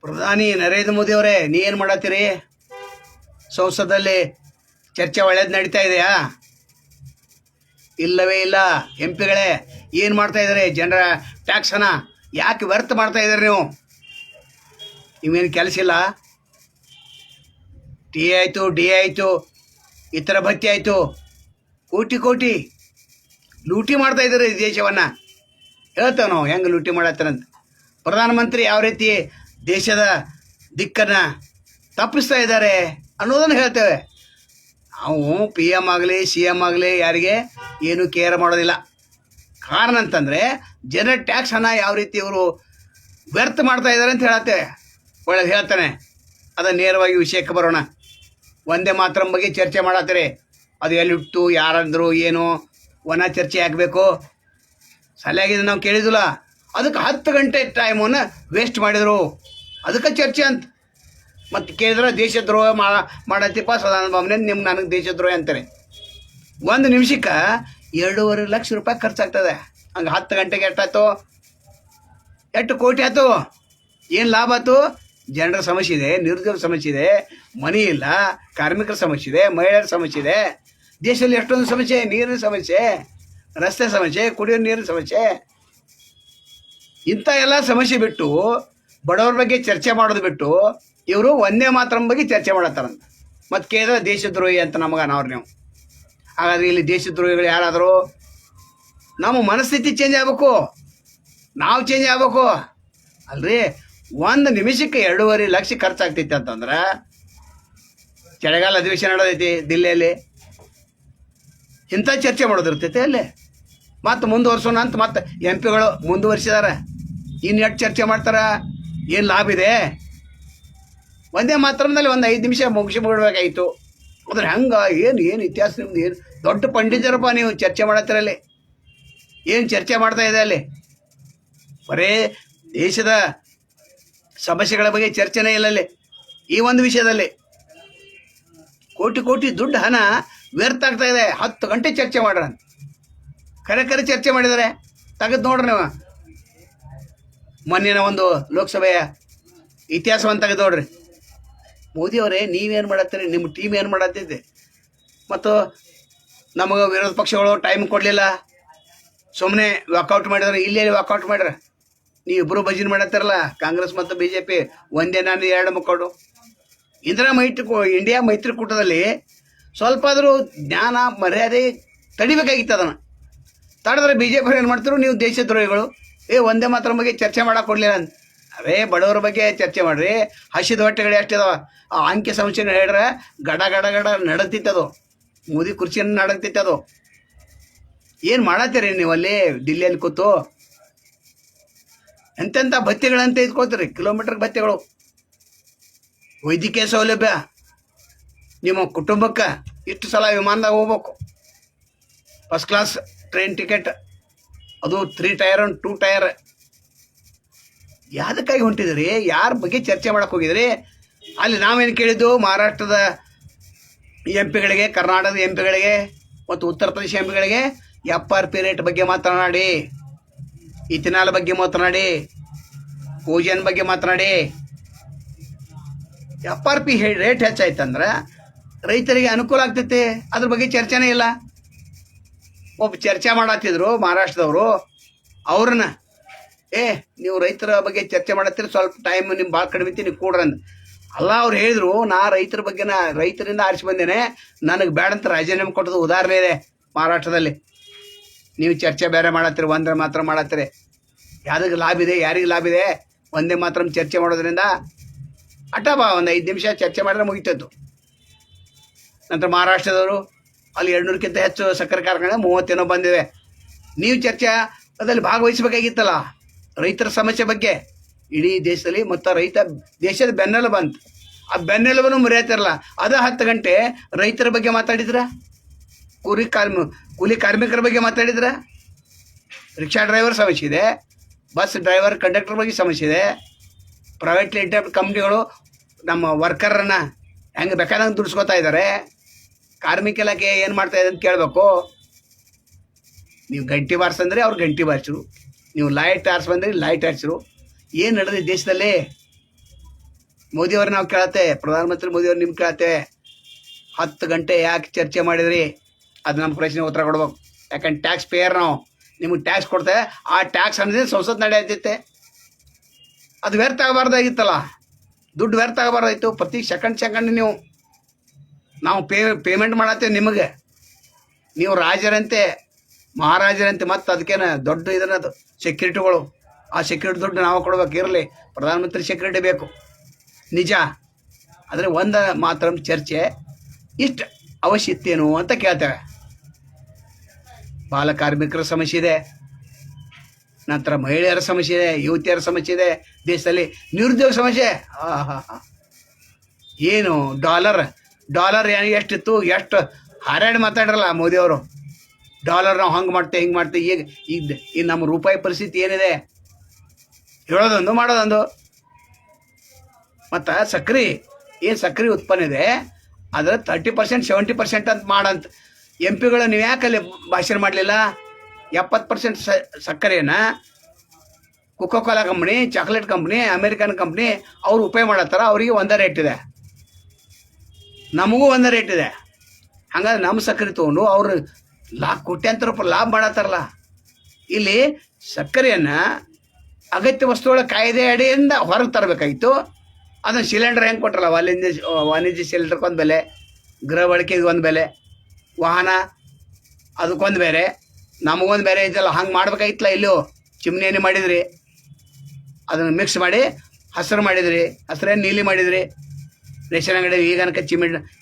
ಪ್ರಧಾನಿ ನರೇಂದ್ರ ಮೋದಿ ಅವರೇ, ನೀ ಏನು ಮಾಡತ್ತೀರಿ? ಸಂಸದಲ್ಲಿ ಚರ್ಚೆ ಒಳ್ಳೇದು ನಡೀತಾ ಇದೆಯಾ? ಇಲ್ಲವೇ ಇಲ್ಲ. ಎಂ ಪಿಗಳೇ ಏನು ಮಾಡ್ತಾ ಇದ್ದಾರೆ? ಜನರ ಟ್ಯಾಕ್ಸನ್ನು ಯಾಕೆ ವ್ಯರ್ಥ ಮಾಡ್ತಾ ಇದ್ದಾರೆ ನೀವು? ನೀವೇನು ಕೆಲಸ ಇಲ್ಲ? ಟಿ ಆಯಿತು, ಡಿ ಆಯಿತು, ಇತರ ಭತ್ಯೆ ಆಯಿತು, ಕೋಟಿ ಕೋಟಿ ಲೂಟಿ ಮಾಡ್ತಾ ಇದ್ದಾರೆ ಈ ದೇಶವನ್ನು. ಹೇಳ್ತೇವೆ ನಾವು ಹೆಂಗೆ ಲೂಟಿ ಮಾಡತ್ತಾರಂತ. ಪ್ರಧಾನಮಂತ್ರಿ ಯಾವ ರೀತಿ ದೇಶದ ದಿಕ್ಕನ್ನು ತಪ್ಪಿಸ್ತಾ ಇದ್ದಾರೆ ಅನ್ನೋದನ್ನು ಹೇಳ್ತೇವೆ ನಾವು. ಪಿ ಎಮ್ ಆಗಲಿ ಸಿ ಎಮ್ ಆಗಲಿ ಯಾರಿಗೆ ಏನು ಕೇರ್ ಮಾಡೋದಿಲ್ಲ. ಕಾರಣ ಅಂತಂದರೆ ಜನರ ಟ್ಯಾಕ್ಸನ್ನು ಯಾವ ರೀತಿ ಇವರು ವ್ಯರ್ಥ ಮಾಡ್ತಾ ಇದ್ದಾರೆ ಅಂತ ಹೇಳತ್ತೇವೆ. ಒಳ್ಳೆದು ಹೇಳ್ತಾನೆ. ಅದನ್ನು ನೇರವಾಗಿ ವಿಷಯಕ್ಕೆ ಬರೋಣ. ಒಂದೇ ಮಾತರಂ ಬಗ್ಗೆ ಚರ್ಚೆ ಮಾಡತ್ತೀರಿ. ಅದು ಎಲ್ಲಿಟ್ಟು ಯಾರಂದ್ರು ಏನು ಒಣ ಚರ್ಚೆ ಆಗಬೇಕು? ಸರಿಯಾಗಿದೆ, ನಾವು ಕೇಳಿದಿಲ್ಲ. ಅದಕ್ಕೆ 10 ಗಂಟೆ ಟೈಮನ್ನು ವೇಸ್ಟ್ ಮಾಡಿದರು. ಅದಕ್ಕೆ ಚರ್ಚೆ ಅಂತ. ಮತ್ತು ಕೇಳಿದ್ರೆ ದೇಶದ್ರೋಹ ಮಾಡತ್ತಿಪ್ಪ ಸದಾನಂದ ಬಾಬುನೇ, ನನಗೆ ದೇಶದ್ರೋಹ ಅಂತಾರೆ. 1 ನಿಮಿಷಕ್ಕೆ 2.5 ಲಕ್ಷ ರೂಪಾಯಿ ಖರ್ಚಾಗ್ತದೆ. ಹಂಗೆ 10 ಗಂಟೆಗೆ ಎಷ್ಟಾಯ್ತು? 8 ಕೋಟಿ ಆಯ್ತು. ಏನು ಲಾಭ ಆಯ್ತು? ಜನರ ಸಮಸ್ಯೆ ಇದೆ, ನಿರುದ್ಯೋಗ ಸಮಸ್ಯೆ ಇದೆ, ಮನೆ ಇಲ್ಲ, ಕಾರ್ಮಿಕರ ಸಮಸ್ಯೆ ಇದೆ, ಮಹಿಳೆಯರ ಸಮಸ್ಯೆ ಇದೆ. ದೇಶದಲ್ಲಿ ಎಷ್ಟೊಂದು ಸಮಸ್ಯೆ, ನೀರಿನ ಸಮಸ್ಯೆ, ರಸ್ತೆ ಸಮಸ್ಯೆ, ಕುಡಿಯೋ ನೀರಿನ ಸಮಸ್ಯೆ. ಇಂಥ ಎಲ್ಲ ಸಮಸ್ಯೆ ಬಿಟ್ಟು ಬಡವರ ಬಗ್ಗೆ ಚರ್ಚೆ ಮಾಡೋದು ಬಿಟ್ಟು ಇವರು ಒಂದೇ ಮಾತರಂ ಬಗ್ಗೆ ಚರ್ಚೆ ಮಾಡತ್ತಾರಂತ. ಮತ್ತು ಕೇಳಿದ್ರೆ ದೇಶದ್ರೋಹಿ ಅಂತ ನಮಗೆ ಅನ್ನೋರು ನೀವು. ಹಾಗಾದರೆ ಇಲ್ಲಿ ದೇಶದ್ರೋಹಿಗಳು ಯಾರಾದರೂ? ನಮ್ಮ ಮನಸ್ಥಿತಿ ಚೇಂಜ್ ಆಗಬೇಕು, ನಾವು ಚೇಂಜ್ ಆಗಬೇಕು ಅಲ್ರಿ. 1 ನಿಮಿಷಕ್ಕೆ 2.5 ಲಕ್ಷ ಖರ್ಚಾಗ್ತೈತೆ ಅಂತಂದ್ರೆ ಚಳಿಗಾಲ ಅಧಿವೇಶನ ನಡೆದೈತಿ ದಿಲ್ಲಿಯಲ್ಲಿ. ಇಂಥ ಚರ್ಚೆ ಮಾಡೋದಿರ್ತೈತೆ ಅಲ್ಲಿ. ಮತ್ತು ಮುಂದುವರ್ಸೋಣ ಅಂತ ಮತ್ತೆ ಎಂ ಪಿಗಳು ಮುಂದುವರಿಸಿದಾರೆ. ಇನ್ನು ಎಷ್ಟು ಚರ್ಚೆ ಮಾಡ್ತಾರೆ? ಏನು ಲಾಭ ಇದೆ? ಒಂದೇ ಮಾತ್ರದಲ್ಲಿ 5 ನಿಮಿಷ ಮುಗಿಸ್ಬಿಡ್ಬೇಕಾಯಿತು. ಅಂದ್ರೆ ಹಂಗೆ ಏನು ಇತಿಹಾಸ ನಿಮ್ದು? ಏನು ದೊಡ್ಡ ಪಂಡಿತರಪ್ಪ ನೀವು ಚರ್ಚೆ ಮಾಡತ್ತಿರಲ್ಲಿ. ಏನು ಚರ್ಚೆ ಮಾಡ್ತಾ ಇದೆ ಅಲ್ಲಿ? ಬರೇ ದೇಶದ ಸಮಸ್ಯೆಗಳ ಬಗ್ಗೆ ಚರ್ಚೆನೇ ಇಲ್ಲ ಅಲ್ಲಿ. ಈ ಒಂದು ವಿಷಯದಲ್ಲಿ ಕೋಟಿ ಕೋಟಿ ದುಡ್ಡು ಹಣ ವ್ಯರ್ಥ ಆಗ್ತಾ ಇದೆ. 10 ಗಂಟೆ ಚರ್ಚೆ ಮಾಡ್ರ. ಕರೆ ಚರ್ಚೆ ಮಾಡಿದ್ದಾರೆ. ತೆಗೆದು ನೋಡ್ರಿ ನೀವು ಮೊನ್ನೆನ ಒಂದು ಲೋಕಸಭೆಯ ಇತಿಹಾಸವನ್ನು ತೆಗೆದು ನೋಡ್ರಿ. ಮೋದಿಯವರೇ, ನೀವೇನು ಮಾಡತ್ತೀರಿ? ನಿಮ್ಮ ಟೀಮ್ ಏನು ಮಾಡತ್ತಿದ್ದೆ? ಮತ್ತು ನಮಗೆ ವಿರೋಧ ಪಕ್ಷಗಳು ಟೈಮ್ ಕೊಡಲಿಲ್ಲ, ಸುಮ್ಮನೆ ವಾಕೌಟ್ ಮಾಡಿದ್ರೆ. ಇಲ್ಲೇ ವಾಕೌಟ್ ಮಾಡ್ರೆ ನೀವು ಇಬ್ಬರು ಭಜನೆ ಮಾಡತ್ತಾರಲ್ಲ, ಕಾಂಗ್ರೆಸ್ ಮತ್ತು BJP. ಒಂದೇ ನಾನು 2 ಮಕ್ಕಳು. ಇಂಡಿಯಾ ಮೈತ್ರಿಕೂಟದಲ್ಲಿ ಸ್ವಲ್ಪ ಆದರೂ ಜ್ಞಾನ ಮರ್ಯಾದೆ ತಡಿಬೇಕಾಗಿತ್ತು. ಅದನ್ನು ತಡೆದ್ರೆ BJP ಏನು ಮಾಡ್ತಾರೆ? ನೀವು ದೇಶದ್ರೋಹಿಗಳು, ಒಂದೇ ಮಾತ್ರ ಬಗ್ಗೆ ಚರ್ಚೆ ಮಾಡಕ್ಕೆ ಕೊಡಲಿಲ್ಲ ಅಂತ. ಬಡವರ ಬಗ್ಗೆ ಚರ್ಚೆ ಮಾಡ್ರಿ. ಹಸಿದ ಹೊಟ್ಟೆಗಳು ಎಷ್ಟಿದಾವ? ಆ ಅಂಕೆ ಸಂಸ್ಥೆನ ಹೇಳ್ರೆ ಗಡ ಗಡ ಗಡ ನಡಗ್ತಿತ್ತದು. ಮೋದಿ ಕುರ್ಚಿಯನ್ನು ನಡಗ್ತಿತ್ತದು. ಏನು ಮಾಡತ್ತೀರಿ ನೀವು ಅಲ್ಲಿ ದಿಲ್ಲಿಯಲ್ಲಿ ಕೂತು? ಎಂತೆಂಥ ಭತ್ಯೆಗಳಂತ ಇದ್ಕೊಳ್ತೀರಿ, ಕಿಲೋಮೀಟರ್ ಭತ್ಯೆಗಳು. ವೈದ್ಯಕೀಯ ಸೌಲಭ್ಯ ನಿಮ್ಮ ಕುಟುಂಬಕ್ಕೆ ಇಷ್ಟು ಸಲ ವಿಮಾನದಾಗ ಹೋಗ್ಬೇಕು. ಫಸ್ಟ್ ಕ್ಲಾಸ್ ಟ್ರೈನ್ ಟಿಕೆಟ್, ಅದು 3 ಟೈರ್ 2 ಟೈರ್. ಯಾವುದಕ್ಕಾಗಿ ಹೊಂಟಿದ್ರಿ? ಯಾರ ಬಗ್ಗೆ ಚರ್ಚೆ ಮಾಡಕ್ಕೆ ಹೋಗಿದ್ರಿ? ಅಲ್ಲಿ ನಾವೇನು ಕೇಳಿದ್ದು? ಮಹಾರಾಷ್ಟ್ರದ ಎಂ ಪಿಗಳಿಗೆ, ಕರ್ನಾಟಕದ ಎಂ ಪಿಗಳಿಗೆ ಮತ್ತು Uttar Pradesh M ಪಿಗಳಿಗೆ FRP rate ಬಗ್ಗೆ ಮಾತನಾಡಿ, ಇಥೆನಾಲ್ ಬಗ್ಗೆ ಮಾತನಾಡಿ, ಕೋಜನ್ ಬಗ್ಗೆ ಮಾತನಾಡಿ. FRP ರೇಟ್ ಹೆಚ್ಚಾಯ್ತಂದ್ರೆ ರೈತರಿಗೆ ಅನುಕೂಲ ಆಗ್ತೈತೆ. ಅದ್ರ ಬಗ್ಗೆ ಚರ್ಚೆನೇ ಇಲ್ಲ. ಒಬ್ಬ ಚರ್ಚೆ ಮಾಡತ್ತಿದ್ರು ಮಹಾರಾಷ್ಟ್ರದವರು. ಅವ್ರನ್ನ ನೀವು ರೈತರ ಬಗ್ಗೆ ಚರ್ಚೆ ಮಾಡತ್ತೀರಿ, ಸ್ವಲ್ಪ ಟೈಮ್ ನಿಮ್ಮ ಭಾಳ ಕಡಿಮೆ ಇತ್ತು, ನೀವು ಕೂಡ್ರಂದು ಅಲ್ಲ. ಅವ್ರು ಹೇಳಿದ್ರು, ನಾ ರೈತರ ಬಗ್ಗೆ ರೈತರಿಂದ ಆರಿಸಿ ಬಂದೇನೆ, ನನಗೆ ಬೇಡ ಅಂತ ರಾಜೀನಾಮೆ ಕೊಟ್ಟದು ಉದಾಹರಣೆ ಇದೆ ಮಹಾರಾಷ್ಟ್ರದಲ್ಲಿ. ನೀವು ಚರ್ಚೆ ಬೇರೆ ಮಾಡತ್ತೀರಿ, ಒಂದೇ ಮಾತ್ರ ಮಾಡತ್ತೀರಿ. ಯಾವುದಕ್ಕೆ ಲಾಭ ಇದೆ? ಯಾರಿಗೆ ಲಾಭ ಇದೆ ಒಂದೇ ಮಾತ್ರ ಚರ್ಚೆ ಮಾಡೋದ್ರಿಂದ? ಬಾ 5 ನಿಮಿಷ ಚರ್ಚೆ ಮಾಡಿದ್ರೆ ಮುಗಿತದ್ದು. ನಂತರ ಮಹಾರಾಷ್ಟ್ರದವರು ಅಲ್ಲಿ 200ಕ್ಕಿಂತ ಹೆಚ್ಚು ಸಕ್ಕರೆ ಕಾರ್ಖಾನೆ 30 ಬಂದಿವೆ. ನೀವು ಚರ್ಚೆ ಅದರಲ್ಲಿ ಭಾಗವಹಿಸಬೇಕಾಗಿತ್ತಲ್ಲ, ರೈತರ ಸಮಸ್ಯೆ ಬಗ್ಗೆ. ಇಡೀ ದೇಶದಲ್ಲಿ ಮತ್ತು ರೈತ ದೇಶದ ಬೆನ್ನೆಲುಬು ಬಂತು. ಆ ಬೆನ್ನೆಲುಬನ್ನು ಮರೆಯತ್ತಿರಲ್ಲ. ಅದು 10 ಗಂಟೆ ರೈತರ ಬಗ್ಗೆ ಮಾತಾಡಿದ್ರ, ಕೂಲಿ ಕಾರ್ಮಿಕರ ಬಗ್ಗೆ ಮಾತಾಡಿದ್ರ, ರಿಕ್ಷಾ ಡ್ರೈವರ್ ಸಮಸ್ಯೆ ಇದೆ, ಬಸ್ ಡ್ರೈವರ್ ಕಂಡಕ್ಟರ್ ಬಗ್ಗೆ ಸಮಸ್ಯೆ ಇದೆ, ಪ್ರೈವೇಟ್ ಲಿಮಿಟೆಡ್ ಕಂಪ್ನಿಗಳು ನಮ್ಮ ವರ್ಕರನ್ನು ಹೆಂಗೆ ಬೇಕಾದಂಗೆ ದುಡಿಸ್ಕೊತಾ ಇದ್ದಾರೆ. ಕಾರ್ಮಿಕ ಇಲಾಖೆ ಏನು ಮಾಡ್ತಾ ಇದೆ ಅಂತ ಕೇಳಬೇಕು. ನೀವು ಗಂಟೆ ಬಾರಿಸಂದ್ರೆ ಅವ್ರು ಗಂಟೆ ಬಾರಿಸಿರು, ನೀವು ಲೈಟ್ ಆರಿಸಿ ಬಂದರೆ ಲೈಟ್ ಆರಿಸಿರು. ಏನು ನಡೆದಿದೆ ದೇಶದಲ್ಲಿ? ಮೋದಿಯವ್ರು ನಾವು ಕೇಳತ್ತೇವೆ, ಪ್ರಧಾನಮಂತ್ರಿ ಮೋದಿಯವ್ರು ನಿಮ್ಗೆ ಕೇಳತ್ತೇವೆ, 10 ಗಂಟೆ ಯಾಕೆ ಚರ್ಚೆ ಮಾಡಿದ್ರಿ? ಅದು ನಮ್ಮ ಪ್ರಶ್ನೆ ಉತ್ತರ ಕೊಡ್ಬೇಕು. ಯಾಕಂದ್ರೆ ಟ್ಯಾಕ್ಸ್ ಪೇಯರ್ ನಾವು, ನಿಮಗೆ ಟ್ಯಾಕ್ಸ್ ಕೊಡ್ತೇವೆ. ಆ ಟ್ಯಾಕ್ಸ್ ಅನ್ನೋದೇ ಸಂಸತ್ ನಡೆಯತ್ತೈತೆ. ಅದು ವ್ಯರ್ಥ ಆಗಬಾರ್ದಾಗಿತ್ತಲ್ಲ, ದುಡ್ಡು ವ್ಯರ್ಥ ಆಗಬಾರ್ದಾಯ್ತು. ಪ್ರತಿ ಸೆಕೆಂಡ್ ನೀವು ನಾವು ಪೇಮೆಂಟ್ ಮಾಡತ್ತೇವೆ ನಿಮಗೆ. ನೀವು ರಾಜರಂತೆ ಮಹಾರಾಜರಂತೆ, ಮತ್ತು ಅದಕ್ಕೇನು ದೊಡ್ಡ ಇದನ್ನದು ಸೆಕ್ಯೂರಿಟಿಗಳು. ಆ ಸೆಕ್ಯೂರಿಟಿ ದುಡ್ಡು ನಾವು ಕೊಡ್ಬೇಕು. ಇರಲಿ, ಪ್ರಧಾನಮಂತ್ರಿ ಸೆಕ್ಯೂರಿಟಿ ಬೇಕು ನಿಜ. ಆದರೆ ಒಂದು ಮಾತ್ರ ಚರ್ಚೆ ಇಷ್ಟು ಅವಶ್ಯಕತೆಯೇನು ಅಂತ ಕೇಳ್ತೇವೆ. ಬಾಲ ಕಾರ್ಮಿಕರ ಸಮಸ್ಯೆ ಇದೆ, ನಂತರ ಮಹಿಳೆಯರ ಸಮಸ್ಯೆ ಇದೆ, ಯುವತಿಯರ ಸಮಸ್ಯೆ ಇದೆ, ದೇಶದಲ್ಲಿ ನಿರುದ್ಯೋಗ ಸಮಸ್ಯೆ. ಏನು ಡಾಲರ್ ಎಷ್ಟಿತ್ತು, ಎಷ್ಟು ಹಾರಾಡಿ ಮಾತಾಡ್ರಲ್ಲ ಮೋದಿಯವರು. ಡಾಲರ್ ನಾವು ಹಂಗೆ ಮಾಡ್ತೇವೆ, ಹಿಂಗೆ ಮಾಡ್ತೇವೆ. ಈಗ ನಮ್ಮ ರೂಪಾಯಿ ಪರಿಸ್ಥಿತಿ ಏನಿದೆ, ಹೇಳೋದೊಂದು ಮಾಡೋದೊಂದು. ಮತ್ತು ಸಕ್ರೆ ಉತ್ಪನ್ನ ಇದೆ, ಅದರ 30% 70% ಅಂತ ಮಾಡಂತ MP ನೀವು ಯಾಕಲ್ಲಿ ಭಾಷಣ ಮಾಡಲಿಲ್ಲ? 70% ಸಕ್ಕರೆಯನ್ನು Coca Cola company, chocolate company, American company ಅವ್ರು ಉಪಯೋಗ ಮಾಡತ್ತಾರ. ಅವರಿಗೆ ಒಂದೇ ರೇಟ್ ಇದೆ, ನಮಗೂ ಒಂದೇ ರೇಟ್ ಇದೆ. ಹಂಗಾದ್ರೆ ನಮ್ಮ ಸಕ್ಕರೆ ತೊಗೊಂಡು ಅವರು ಕೋಟ್ಯಾಂತರ ರೂಪಾಯಿ ಲಾಭ ಮಾಡತ್ತಾರಲ್ಲ. ಇಲ್ಲಿ ಸಕ್ಕರೆಯನ್ನು ಅಗತ್ಯ ವಸ್ತುಗಳ ಕಾಯ್ದೆ ಅಡಿಯಿಂದ ಹೊರಗೆ ತರಬೇಕಾಗಿತ್ತು. ಅದನ್ನು ಸಿಲಿಂಡರ್ ಹೆಂಗೆ ಕೊಟ್ಟರಲ್ಲ, ವಾಣಿಜ್ಯ ಸಿಲಿಂಡರ್ಗೊಂದು ಬೆಲೆ, ಗೃಹ ಬಳಕೆಗೆ ಒಂದು ಬೆಲೆ, ವಾಹನ ಅದಕ್ಕೊಂದು ಬೇರೆ, ನಮಗೊಂದು ಬೇರೆ ಇದೆಲ್ಲ. ಹಂಗೆ ಮಾಡ್ಬೇಕಾಗಿತ್ತಲ್ಲ. ಇಲ್ಲೂ ಚಿಮ್ನಿ ಮಾಡಿದ್ರಿ, ಅದನ್ನು ಮಿಕ್ಸ್ ಮಾಡಿ ಹಸಿರು ಮಾಡಿದ್ರಿ, ಹಸಿರೇನು ನೀಲಿ ಮಾಡಿದ್ರಿ. ರೇಷನ್ ಅಂಗಡಿ ಈಗ ಅನ್ಕ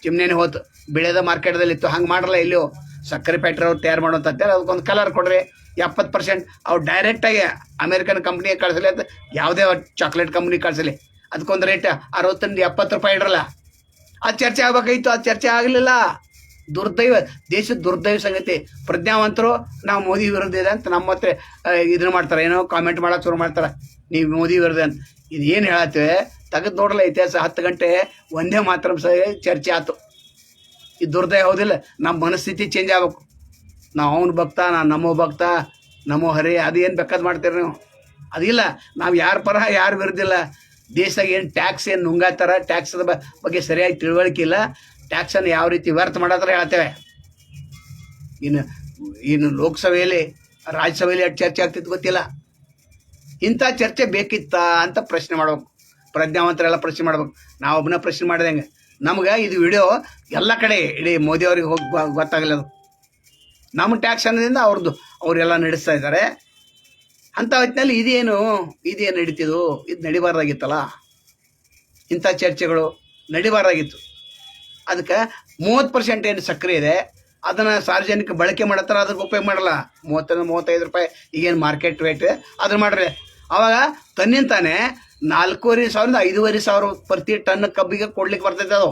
ಚಿಮ್ನಿ ಹೋತು, ಬೆಳೆದ ಮಾರ್ಕೆಟ್ದಲ್ಲಿತ್ತು. ಹಂಗೆ ಮಾಡಲ್ಲ. ಇಲ್ಲೂ ಸಕ್ಕರೆ ಫ್ಯಾಕ್ಟ್ರಿ ಅವ್ರು ತಯಾರು ಮಾಡೋಂಥದ್ದೇಳಿ ಅದಕ್ಕೊಂದು ಕಲರ್ ಕೊಡ್ರಿ. 70% ಅವ್ರು ಡೈರೆಕ್ಟಾಗಿ ಅಮೇರಿಕನ್ ಕಂಪ್ನಿಗೆ ಕಳಿಸಲಿ, ಅಂತ ಯಾವುದೇ ಚಾಕ್ಲೇಟ್ ಕಂಪ್ನಿ ಕಳಿಸಲಿ, ಅದಕ್ಕೊಂದು ರೇಟ್ 60-70 ರೂಪಾಯಿ ಇಡ್ರಲ್ಲ. ಅದು ಚರ್ಚೆ ಆಗ್ಬೇಕಾಗಿತ್ತು, ಅದು ಚರ್ಚೆ ಆಗಲಿಲ್ಲ. ದುರ್ದೈವ, ದೇಶದ ದುರ್ದೈವ ಸಂಗತಿ. ಪ್ರಜ್ಞಾವಂತರು ನಾವು ಮೋದಿ ವಿರುದ್ಧ ಇದೆ ಅಂತ ನಮ್ಮ ಹತ್ರ ಇದನ್ನು ಮಾಡ್ತಾರೆ, ಏನೋ ಕಾಮೆಂಟ್ ಮಾಡೋಕೆ ಶುರು ಮಾಡ್ತಾರೆ, ನೀವು ಮೋದಿ ವಿರುದ್ಧ ಅಂತ. ಇದು ಏನು ಹೇಳತ್ತೇವೆ ತೆಗೆದು ನೋಡಲ್ಲ ಇತಿಹಾಸ. 10 ಗಂಟೆ ಒಂದೇ ಮಾತ್ರ ಚರ್ಚೆ ಆಯ್ತು. ಇದು ದುರ್ದೈವ ಹೌದಿಲ್ಲ? ನಮ್ಮ ಮನಸ್ಥಿತಿ ಚೇಂಜ್ ಆಗ್ಬೇಕು. ನಾವು ಅವನು ಭಕ್ತ, ನಮ್ಮೋ ಭಕ್ತ, ನಮ್ಮೋ ಹರಿ, ಅದು ಏನು ಬೇಕಾದ್ ಮಾಡ್ತೀರಿ ನೀವು. ಅದಿಲ್ಲ, ನಾವು ಯಾರ ಪರ ಯಾರು ವಿರುದ್ಧಿಲ್ಲ. ದೇಶದಾಗ ಏನು ಟ್ಯಾಕ್ಸ್ ಏನು ನುಂಗಾತಾರ, ಟ್ಯಾಕ್ಸದ ಬಗ್ಗೆ ಸರಿಯಾಗಿ ತಿಳುವಳಿಕೆ ಇಲ್ಲ. ಟ್ಯಾಕ್ಸನ್ನು ಯಾವ ರೀತಿ ವ್ಯರ್ಥ ಮಾಡತ್ತಾರ ಹೇಳ್ತೇವೆ. ಇನ್ನು ಲೋಕಸಭೆಯಲ್ಲಿ, ರಾಜ್ಯಸಭೆಯಲ್ಲಿ ಎಷ್ಟು ಚರ್ಚೆ ಆಗ್ತಿತ್ತು ಗೊತ್ತಿಲ್ಲ. ಇಂಥ ಚರ್ಚೆ ಬೇಕಿತ್ತ ಅಂತ ಪ್ರಶ್ನೆ ಮಾಡ್ಬೇಕು. ಪ್ರಜ್ಞಾವಂತರೆಲ್ಲ ಪ್ರಶ್ನೆ ಮಾಡ್ಬೇಕು. ನಾವು ಒಬ್ಬನ ಪ್ರಶ್ನೆ ಮಾಡಿದಂಗೆ ನಮ್ಗೆ ಇದು ವಿಡಿಯೋ ಎಲ್ಲ ಕಡೆ ಇಡೀ ಮೋದಿಯವ್ರಿಗೆ ಹೋಗಿ ಗೊತ್ತಾಗಲ್ಲ. ಅದು ನಮ್ಮ ಟ್ಯಾಕ್ಸ್ ಅನ್ನೋದ್ರಿಂದ ಅವರೆಲ್ಲ ನಡೆಸ್ತಾ ಇದ್ದಾರೆ. ಅಂಥ ಹೊತ್ತಿನಲ್ಲಿ ಇದೇನು ನಡೀತಿದ್ದು? ಇದು ನಡಿಬಾರ್ದಾಗಿತ್ತಲ್ಲ. ಇಂಥ ಚರ್ಚೆಗಳು ನಡಿಬಾರ್ದಾಗಿತ್ತು. ಅದಕ್ಕೆ 30% ಏನು ಸಕ್ಕರೆ ಇದೆ ಅದನ್ನು ಸಾರ್ವಜನಿಕ ಬಳಕೆ ಮಾಡತ್ತಾರ, ಅದಕ್ಕೆ ಉಪಯೋಗ ಮಾಡಲ್ಲ. 30-35 ರೂಪಾಯಿ ಈಗೇನು ಮಾರ್ಕೆಟ್ ರೇಟ್ ಅದನ್ನು ಮಾಡ್ರಿ. ಆವಾಗ ತನ್ನಿಂತಾನೆ 4,500 5,500 ಪ್ರತಿ ಟನ್ ಕಬ್ಬಿಗೆ ಕೊಡ್ಲಿಕ್ಕೆ ಬರ್ತೈತೆ. ಅದು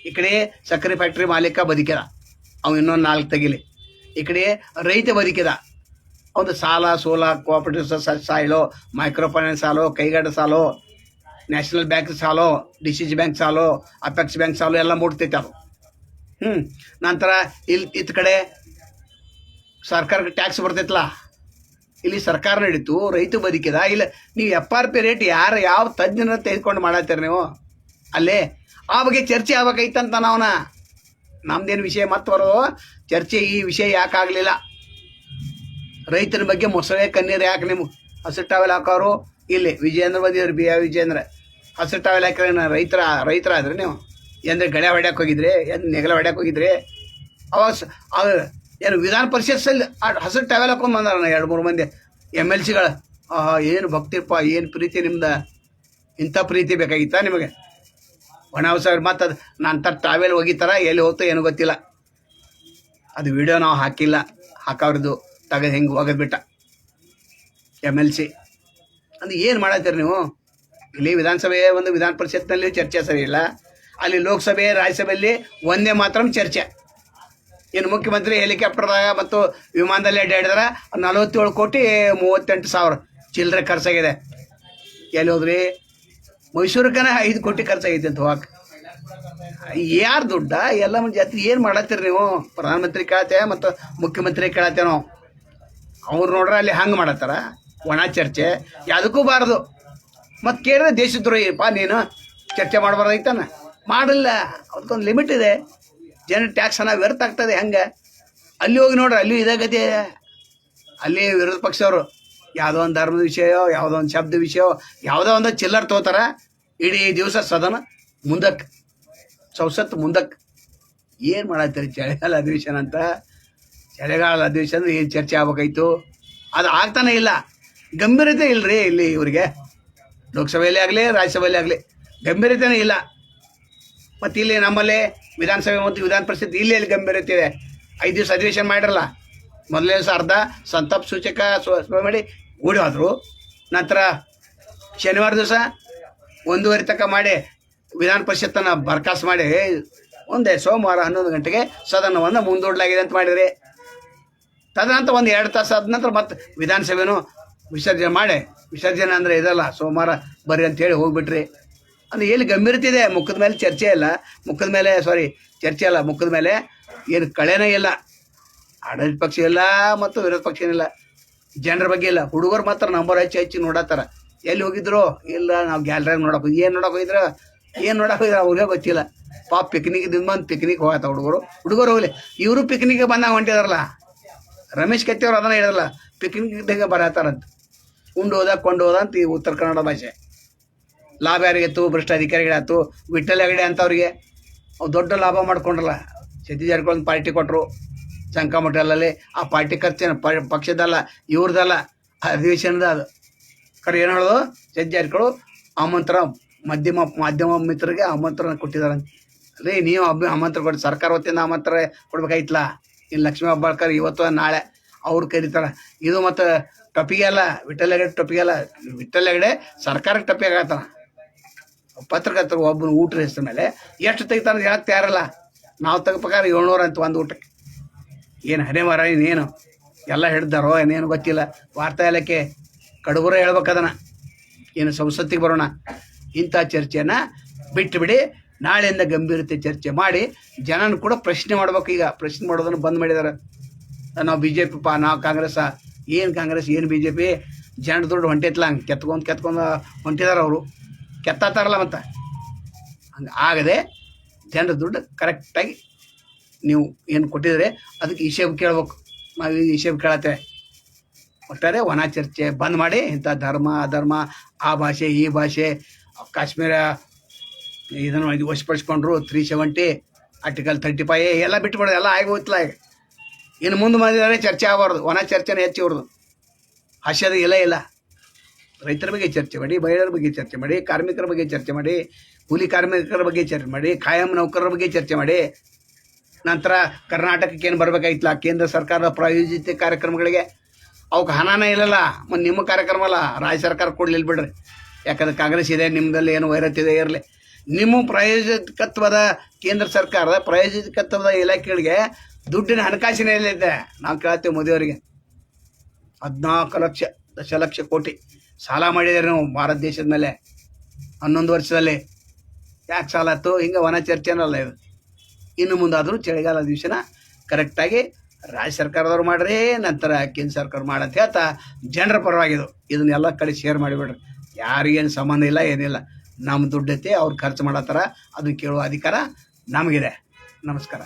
ಈ ಕಡೆ ಸಕ್ಕರೆ ಫ್ಯಾಕ್ಟ್ರಿ ಮಾಲೀಕ ಬದುಕಿದ, ಅವು ಇನ್ನೊಂದು 4 ತೆಗಿಲಿ. ಈ ಕಡೆ ರೈತ ಬದುಕಿದ, ಒಂದು ಸಾಲ ಸೋಲ, ಕೋಆಪರೇಟಿವ್ ಸಾಲೋ, ಮೈಕ್ರೋ ಫೈನಾನ್ಸ್ ಸಾಲೋ, ಕೈಗಾಡ ಸಾಲೋ, ನ್ಯಾಷನಲ್ ಬ್ಯಾಂಕ್ ಸಾಲೋ, DCG ಬ್ಯಾಂಕ್ ಸಾಲೋ, ಅಪೆಕ್ಸ್ ಬ್ಯಾಂಕ್ ಸಾಲೋ ಎಲ್ಲ ಮುಟ್ತೈತೆ ಅದು. ನಂತರ ಇತ್ತ ಕಡೆ ಸರ್ಕಾರಕ್ಕೆ ಟ್ಯಾಕ್ಸ್ ಬರ್ತೈತಲ್ಲ, ಇಲ್ಲಿ ಸರ್ಕಾರ ನಡೀತು, ರೈತ ಬದುಕಿದ. ಇಲ್ಲ ನೀವು FRP ರೇಟ್ ಯಾವ ತಜ್ಞರ ತೆಗೆದುಕೊಂಡು ಮಾಡತ್ತೀರಿ ನೀವು ಅಲ್ಲೇ? ಆ ಬಗ್ಗೆ ಚರ್ಚೆ ಆಗ್ಬೇಕೈತಂತ ನಮ್ದೇನು ವಿಷಯ ಮತ್ತೆ ಬರೋದು ಚರ್ಚೆ. ಈ ವಿಷಯ ಯಾಕೆ ಆಗಲಿಲ್ಲ? ರೈತನ ಬಗ್ಗೆ ಮೊಸಳೆ ಕಣ್ಣೀರು ಯಾಕೆ ನಿಮ್ಗೆ? ಹಸಿರು ಟಾವೆಲ್ ಹಾಕೋರು ಇಲ್ಲಿ ವಿಜೇಂದ್ರ ಬಂದಿದ್ರು, ವಿಜೇಂದ್ರ ಹಸಿರು ಟಾವೆಲ್ ಹಾಕಿದ್ರೆ ರೈತರಾದ್ರೆ ನೀವು ಅಂದರೆ ಗಳೆ ಹೊಡ್ಯಕ್ಕೆ ಹೋಗಿದ್ರಿ, ನೆಗಲ ಹೊಡ್ಯಕ್ಕೆ ಹೋಗಿದ್ರಿ. ಅವಾಗ ಏನು ವಿಧಾನ ಪರಿಷತ್ಸಲ್ಲಿ ಹಸಿರು ಟಾವೆಲ್ ಹಾಕೊಂಡು ಬಂದಾರ 2-3 ಮಂದಿ MLCಗಳು. ಏನು ಭಕ್ತಿಪ್ಪ, ಏನು ಪ್ರೀತಿ ನಿಮ್ದು! ಇಂಥ ಪ್ರೀತಿ ಬೇಕಾಗಿತ್ತಾ ನಿಮಗೆ? ಒಣ ಅವಸರ ಮತ್ತು ಅದು ನಂತರ ಟಾವೆಲ್ ಹೋಗಿತ್ತಾರ, ಎಲ್ಲಿ ಹೋಗ್ತೋ ಏನೂ ಗೊತ್ತಿಲ್ಲ. ಅದು ವಿಡಿಯೋ ನಾವು ಹಾಕಿಲ್ಲ, ಹಾಕೋರ್ದು ತೆಗೆದು ಹೆಂಗೆ ಹೋಗೋದ್ಬಿಟ್ಟ MLC. ಅಂದ್ರೆ ಏನು ಮಾಡತ್ತೀರಿ ನೀವು? ಇಲ್ಲಿ ವಿಧಾನಸಭೆ ವಿಧಾನ ಪರಿಷತ್ನಲ್ಲಿ ಚರ್ಚೆ ಸರಿ ಇಲ್ಲ, ಅಲ್ಲಿ ಲೋಕಸಭೆ ರಾಜ್ಯಸಭೆಯಲ್ಲಿ ಒಂದೇ ಮಾತ್ರ ಚರ್ಚೆ. ಇನ್ನು ಮುಖ್ಯಮಂತ್ರಿ ಹೆಲಿಕಾಪ್ಟರ್ದಾಗ ಮತ್ತು ವಿಮಾನದಲ್ಲಿ ಅಡ್ಡಾಡಿದ್ರೆ 47 ಕೋಟಿ 38 ಸಾವಿರ ಚಿಲ್ಲರೆ ಖರ್ಚಾಗಿದೆ. ಎಲ್ಲಿ ಹೋದ್ರಿ? ಮೈಸೂರಿಗನ 5 ಕೋಟಿ ಖರ್ಚಾಗೈತೆ ಅಂತ ಹೋಗಕ್ಕೆ. ಯಾರು ದುಡ್ಡ ಎಲ್ಲ ಜಾತಿ ಏನು ಮಾಡತ್ತೀರಿ ನೀವು? ಪ್ರಧಾನಮಂತ್ರಿ ಕೇಳತ್ತೆ ಮತ್ತು ಮುಖ್ಯಮಂತ್ರಿ ಕೇಳತ್ತೆ ನಾವು. ಅವ್ರು ನೋಡ್ರೆ ಅಲ್ಲಿ ಹಂಗೆ ಮಾಡತ್ತಾರ, ಒಣ ಚರ್ಚೆ ಯಾವುದಕ್ಕೂ ಬಾರದು. ಮತ್ತು ಕೇಳಿದ್ರೆ ದೇಶದ್ರೋಹಿಪ್ಪ ನೀನು, ಚರ್ಚೆ ಮಾಡಬಾರ್ದೈತಾನ, ಮಾಡಿಲ್ಲ. ಅದಕ್ಕೊಂದು ಲಿಮಿಟ್ ಇದೆ. ಜನ ಟ್ಯಾಕ್ಸ್ ಹಣ ವ್ಯರ್ಥ ಆಗ್ತದೆ. ಹೆಂಗೆ ಅಲ್ಲಿ ಹೋಗಿ ನೋಡ್ರಿ, ಅಲ್ಲಿಯೂ ಇದೇ ಗತಿ. ಅಲ್ಲಿ ವಿರೋಧ ಪಕ್ಷದವರು ಯಾವುದೋ ಒಂದು ಧರ್ಮದ ವಿಷಯ, ಯಾವುದೋ ಒಂದು ಶಬ್ದ ವಿಷಯ, ಯಾವುದೋ ಒಂದು ಚಿಲ್ಲರ್ ತಗೋತಾರ. ಇಡೀ ದಿವಸ ಸದನ ಮುಂದಕ್ಕೆ, ಸಂಸತ್ತು ಮುಂದಕ್ಕೆ. ಏನು ಮಾಡತ್ತೀರಿ? ಚಳಿಗಾಲ ಅಧಿವೇಶನ ಅಂತ. ಚಳಿಗಾಲ ಅಧಿವೇಶನ ಏನು ಚರ್ಚೆ ಆಗ್ಬೇಕಾಯ್ತು? ಅದು ಆಗ್ತಾನೆ ಇಲ್ಲ. ಗಂಭೀರತೆ ಇಲ್ಲರಿ ಇಲ್ಲಿ ಇವರಿಗೆ. ಲೋಕಸಭೆಯಲ್ಲಿ ಆಗಲಿ ರಾಜ್ಯಸಭೆಯಲ್ಲಿ ಆಗಲಿ ಗಂಭೀರತೆನೇ ಇಲ್ಲ. ಮತ್ತು ಇಲ್ಲಿ ನಮ್ಮಲ್ಲಿ ವಿಧಾನಸಭೆ ಮತ್ತು ವಿಧಾನ ಪರಿಷತ್ ಇಲ್ಲಿ ಗಂಭೀರತೆ ಇದೆ. 5 ದಿವಸ ಅಧಿವೇಶನ ಮಾಡಿರಲ್ಲ. ಮೊದಲನೇ ದಿವಸ ಅರ್ಧ ಸಂತಾಪ ಸೂಚಕ ಸಭೆ ಮಾಡಿ ಓಡಿ ಹೋದರು. ನಂತರ ಶನಿವಾರ ದಿವಸ 1:30 ತನಕ ಮಾಡಿ ವಿಧಾನ ಪರಿಷತ್ತನ್ನು ಬರ್ಖಾಸ್ತು ಮಾಡಿ ಸೋಮವಾರ 11 ಗಂಟೆಗೆ ಸದನವನ್ನು ಮುಂದೂಡಲಾಗಿದೆ ಅಂತ ಮಾಡಿದ್ರಿ. ತದನಂತರ 1-2 ತಾಸು ಆದ ನಂತರ ಮತ್ತೆ ವಿಧಾನಸಭೆನೂ ವಿಸರ್ಜನೆ ಮಾಡಿ, ವಿಸರ್ಜನೆ ಅಂದರೆ ಇದಲ್ಲ, ಸೋಮವಾರ ಬರ್ರಿ ಅಂತೇಳಿ ಹೋಗ್ಬಿಟ್ರಿ. ಅಂದರೆ ಎಲ್ಲಿ ಗಂಭೀರತೆ ಇದೆ? ಮುಖದ ಮೇಲೆ ಚರ್ಚೆ ಇಲ್ಲ. ಚರ್ಚೆ ಅಲ್ಲ, ಮುಖದ ಮೇಲೆ ಏನು ಕಳೆನೇ ಇಲ್ಲ. ಆಡಳಿತ ಪಕ್ಷ ಇಲ್ಲ ಮತ್ತು ವಿರೋಧ ಪಕ್ಷ ಏನಿಲ್ಲ. ಜನರ ಬಗ್ಗೆ ಇಲ್ಲ. ಹುಡುಗರು ಮಾತ್ರ ನಂಬರ್ ಹೆಚ್ಚು ನೋಡತ್ತಾರ. ಎಲ್ಲಿ ಹೋಗಿದ್ರು? ಇಲ್ಲ, ನಾವು ಗ್ಯಾಲರಿಯಾಗ ನೋಡಕ್ಕೆ ಏನು ನೋಡಕ್ಕೆ ಹೋಗಿದ್ರು ಅವ್ರಿಗೆ ಗೊತ್ತಿಲ್ಲ. ಪಾಪ ಪಿಕ್ನಿಕ್ ಬಂದು ಪಿಕ್ನಿಕ್ ಹೋಗತ್ತ ಹುಡುಗರು ಹೋಗ್ಲಿ. ಇವರು ಪಿಕ್ನಿಕ್ಗೆ ಬಂದಾಗ ಹೊಂಟಿದಾರಲ್ಲ. ರಮೇಶ್ ಕತ್ತಿಯವ್ರು ಅದನ್ನ ಹೇಳಿದ್ರಲ್ಲ, ಪಿಕ್ನಿಕ್ಗೆ ಬರತ್ತಾರಂತ. ಉಂಡು ಹೋದ ಕೊಂಡು ಹೋದ ಅಂತ ಈ ಉತ್ತರ ಕನ್ನಡ ಭಾಷೆ. ಲಾಭ ಯಾರಿಗಿತ್ತು? ಭ್ರಷ್ಟ ಅಧಿಕಾರಿಗಳಾಯ್ತು, ವಿಠ್ಠಲ್ ಹೆಗಡೆ ಅಂತವ್ರಿಗೆ ಅವ್ರು ದೊಡ್ಡ ಲಾಭ ಮಾಡ್ಕೊಂಡ್ರಲ್ಲ. ಸತೀಶ್ ಜಾರಕಿಹೊಳಿ ಪಾರ್ಟಿ ಕೊಟ್ಟರು ಸಂಕಮಠದಲ್ಲಿ. ಆ ಪಾರ್ಟಿ ಖರ್ಚೇನು ಪಕ್ಷದಲ್ಲ, ಇವ್ರದಲ್ಲ, ಅಧಿವೇಶನದ. ಅದು ಖರೆ ಏನು ಹೇಳೋದು? ಸತೀಶ್ ಜಾರಕಿಹೊಳಿ ಆಮಂತ್ರಣ ಮಾಧ್ಯಮ ಮಿತ್ರರಿಗೆ ಆಮಂತ್ರಣ ಕೊಟ್ಟಿದ್ದಾರಂತ. ಅಲ್ಲೇ ನೀವು ಆಮಂತ್ರಣ ಕೊಟ್ಟು ಸರ್ಕಾರ ವತಿಯಿಂದ ಆಮಂತ್ರಣ ಕೊಡ್ಬೇಕಾಯ್ತಲ್ಲ. ಇನ್ನು ಲಕ್ಷ್ಮೀ ಹೆಬ್ಬಾಳ್ಕರ್ ಇವತ್ತು ನಾಳೆ ಅವ್ರು ಕರೀತಾರೆ. ಇದು ಮತ್ತು ಟೊಪ್ಪಿಗೆ ಅಲ್ಲ, ವಿಠ್ಠಲ್ ಹೆಗಡೆ ಟೊಪ್ಪಿಗೆ ಅಲ್ಲ. ವಿಠ್ಠಲ್ ಹೆಗಡೆ ಸರ್ಕಾರಕ್ಕೆ ಟೊಪ್ಪಿಗೆ ಆಗತ್ತಾನ. ಪತ್ರಕರ್ತರು ಒಬ್ಬನ ಊಟದ ಹೆಸರು ಮೇಲೆ ಎಷ್ಟು ತೆಗಿತಾನೆ ಹೇಳಕ್ಕೆ ತಯಾರಲ್ಲ. ನಾವು ತೆಗಬೇಕಾದ್ರೆ 700 ಅಂತ ಒಂದು ಊಟಕ್ಕೆ. ಏನು ಹನೆ ಮರ ಇನ್ನೇನು ಎಲ್ಲ ಹಿಡ್ದಾರೋ ಏನೇನು ಗೊತ್ತಿಲ್ಲ. ವಾರ್ತಾ ಇಲಾಖೆ ಕಡುಬರ ಹೇಳ್ಬೇಕದನ್ನ. ಏನು ಸಂಸತ್ತಿಗೆ ಬರೋಣ. ಇಂಥ ಚರ್ಚೆಯನ್ನು ಬಿಟ್ಟು ಬಿಡಿ. ನಾಳೆಯಿಂದ ಗಂಭೀರತೆ ಚರ್ಚೆ ಮಾಡಿ ಜನನ ಕೂಡ ಪ್ರಶ್ನೆ ಮಾಡ್ಬೇಕು. ಈಗ ಪ್ರಶ್ನೆ ಮಾಡೋದನ್ನು ಬಂದ್ ಮಾಡಿದ್ದಾರೆ. ನಾವು BJP ನಾವು ಕಾಂಗ್ರೆಸ್. ಏನು ಕಾಂಗ್ರೆಸ್, ಏನು BJP? ಜನರ ದುಡ್ಡು ಹೊಂಟೈತ್ಲ, ಹಂಗೆ ಕೆತ್ಕೊಂಡು ಹೊಂಟಿದಾರೆ ಅವರು. ಕೆತ್ತಾತಾರಲ್ಲ ಮತ್ತು ಹಂಗೆ ಆಗದೆ ಜನರ ದುಡ್ಡು ಕರೆಕ್ಟಾಗಿ ನೀವು ಏನು ಕೊಟ್ಟಿದ್ರೆ ಅದಕ್ಕೆ ಹಿಸೇಬ್ ಕೇಳ್ಬೇಕು. ನಾವು ಈ ಹಿಸೇಬ್ ಕೇಳತ್ತೇವೆ. ಒಟ್ಟಾರೆ ಒಣ ಚರ್ಚೆ ಬಂದ್ ಮಾಡಿ. ಇಂಥ ಧರ್ಮ ಅಧರ್ಮ, ಆ ಭಾಷೆ ಈ ಭಾಷೆ, ಕಾಶ್ಮೀರ ಇದನ್ನು ವಶಪಡಿಸ್ಕೊಂಡ್ರು, 370 ಆರ್ಟಿಕಲ್ 35 ಎಲ್ಲ ಬಿಟ್ಟುಬಿಡೋದು. ಎಲ್ಲ ಆಗಿ ಹೋಯ್ತಲ್ಲ. ಈಗ ಇನ್ನು ಮುಂದೆ ಮಾಡಿದರೆ ಚರ್ಚೆ ಆಗಬಾರ್ದು. ಒಣ ಚರ್ಚೆನೇ ಹೆಚ್ಚು ಇವ್ರದ್ದು. ಹಾಸ್ಯದ ಇಲ್ಲ. ರೈತರ ಬಗ್ಗೆ ಚರ್ಚೆ ಮಾಡಿ, ಮಹಿಳೆಯರ ಬಗ್ಗೆ ಚರ್ಚೆ ಮಾಡಿ, ಕಾರ್ಮಿಕರ ಬಗ್ಗೆ ಚರ್ಚೆ ಮಾಡಿ, ಕೂಲಿ ಕಾರ್ಮಿಕರ ಬಗ್ಗೆ ಚರ್ಚೆ ಮಾಡಿ, ಖಾಯಂ ನೌಕರರ ಬಗ್ಗೆ ಚರ್ಚೆ ಮಾಡಿ. ನಂತರ ಕರ್ನಾಟಕಕ್ಕೆ ಏನು ಬರಬೇಕಾಯ್ತಲ್ಲ, ಕೇಂದ್ರ ಸರ್ಕಾರದ ಪ್ರಾಯೋಜಿತ ಕಾರ್ಯಕ್ರಮಗಳಿಗೆ ಅವಕ್ಕೆ ಹಣನೇ ಇಲ್ಲಲ್ಲ. ಮತ್ತು ನಿಮ್ಮ ಕಾರ್ಯಕ್ರಮ ಅಲ್ಲ, ರಾಜ್ಯ ಸರ್ಕಾರ ಕೊಡ್ಲಿಲ್ಲ ಬಿಡ್ರಿ. ಯಾಕಂದ್ರೆ ಕಾಂಗ್ರೆಸ್ ಇದೆ, ನಿಮ್ಮದಲ್ಲಿ ಏನು ವೈರತ್ಯತೆ ಇರಲಿ. ನಿಮ್ಮ ಪ್ರಾಯೋಜಕತ್ವದ ಕೇಂದ್ರ ಸರ್ಕಾರದ ಪ್ರಾಯೋಜಕತ್ವದ ಇಲಾಖೆಗಳಿಗೆ ದುಡ್ಡಿನ ಹಣಕಾಸಿನ ಇದೆ. ನಾವು ಕೇಳ್ತೇವೆ ಮೋದಿಯವರಿಗೆ 14 ದಶಲಕ್ಷ ಕೋಟಿ ಸಾಲ ಮಾಡಿದ್ದಾರೆ ನಾವು ಭಾರತ ದೇಶದ ಮೇಲೆ 11 ವರ್ಷದಲ್ಲಿ. ಯಾಕೆ ಸಾಲ ಆಯ್ತು? ಹಿಂಗೆ ವನ ಚರ್ಚೆನಲ್ಲ ಇದು. ಇನ್ನು ಮುಂದಾದರೂ ಚಳಿಗಾಲ ಅಧಿವೇಶನ ಕರೆಕ್ಟಾಗಿ ರಾಜ್ಯ ಸರ್ಕಾರದವ್ರು ಮಾಡ್ರಿ, ನಂತರ ಕೇಂದ್ರ ಸರ್ಕಾರ ಮಾಡಂತ ಹೇಳ್ತಾ ಜನರ ಪರವಾಗಿದ್ದು ಇದನ್ನೆಲ್ಲ ಕಡೆ ಶೇರ್ ಮಾಡಿಬಿಡ್ರಿ. ಯಾರಿಗೇನು ಸಂಬಂಧ ಇಲ್ಲ, ಏನಿಲ್ಲ. ನಮ್ಮ ದುಡ್ಡೈತೆ, ಅವ್ರು ಖರ್ಚು ಮಾಡತ್ತಾರ, ಅದನ್ನು ಕೇಳುವ ಅಧಿಕಾರ ನಮಗಿದೆ. ನಮಸ್ಕಾರ.